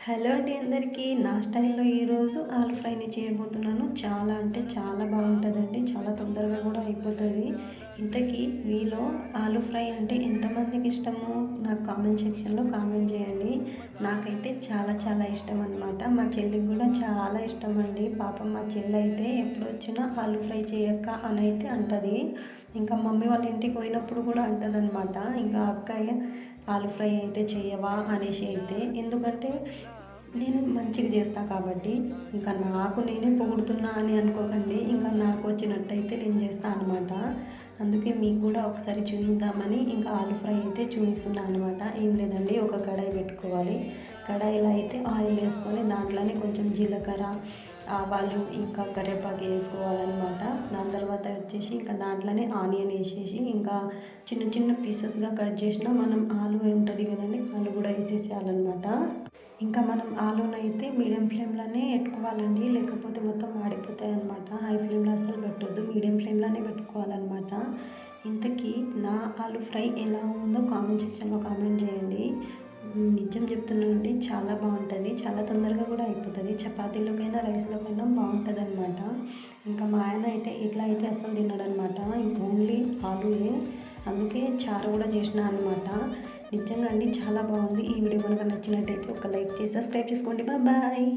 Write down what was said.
Hello అండి అందరికీ. నా స్టైల్‌లో ఈరోజు ఆలు ఫ్రైని చేయబోతున్నాను. చాలా అంటే చాలా బాగుంటుందండి. చాలా తొందరగా కూడా అయిపోతది. ఇంతకీ మీలో ఆలు ఫ్రై అంటే ఎంతమందికి ఇష్టమో నాకు కామెంట్ సెక్షన్‌లో కామెంట్ చేయండి. నాకైతే చాలా చాలా ఇష్టం అనమాట. మా చెల్లికి కూడా చాలా ఇష్టమండి. పాపం మా చెల్లయితే ఎప్పుడొచ్చినా ఆలు ఫ్రై చేయక్క అనైతే అంటది. ఇంకా మమ్మీ వాళ్ళ ఇంటికి పోయినప్పుడు కూడా అంటదనమాట. ఇంకా అక్కయ్య ఆలు ఫ్రై అయితే చెయ్యవా అనేసి అయితే. ఎందుకంటే నేను మంచిగా చేస్తా కాబట్టి, ఇంకా నాకు నేనే పొగుడుతున్నా అని అనుకోకండి. ఇంకా నాకు వచ్చినట్టయితే నేను చేస్తా అనమాట. అందుకే మీకు కూడా ఒకసారి చూయిద్దామని ఇంకా ఆలు ఫ్రై అయితే చూపిస్తున్నా అనమాట. ఏం లేదండి, ఒక కడాయి పెట్టుకోవాలి. కడాయిలో అయితే ఆయిల్ వేసుకొని దాంట్లోనే కొంచెం జీలకర్ర, ఆవాలు, ఇంకా కరివేపాకు వేసుకోవాలన్నమాట. దాని తర్వాత వచ్చేసి ఇంకా దాంట్లోనే ఆనియన్ వేసేసి, ఇంకా చిన్న చిన్న పీసెస్గా కట్ చేసిన మనం ఆలు ఉంటుంది కదండి, ఆలు కూడా వేసేసేయాలన్నమాట. ఇంకా మనం ఆలునైతే మీడియం ఫ్లేమ్లోనే పెట్టుకోవాలండి, లేకపోతే మొత్తం మాడిపోతాయి అన్నమాట. హై ఫ్లేమ్లో అసలు పెట్టొద్దు, మీడియం ఫ్లేమ్లోనే పెట్టుకోవాలన్నమాట. ఇంతకీ నా ఆలు ఫ్రై ఎలా ఉందో కామెంట్ సెక్షన్లో కామెంట్ చేయండి. నిజం చెప్తున్నానండి, చాలా బాగుంటుంది. చాలా తొందరగా కూడా అయిపోతుంది. చపాతీలోకైనా రైస్లోకైనా బాగుంటుంది అనమాట. ఇంకా మా ఆయన అయితే ఇట్లా అయితే అసలు తినడనమాట. ఓన్లీ ఆలుయే, అందుకే చారు కూడా చేసిన అనమాట. నిజంగా అండి చాలా బాగుంది. ఈ వీడియో కనుక నచ్చినట్టయితే ఒక లైక్ చేసి సబ్స్క్రైబ్ చేసుకోండి. బాయ్.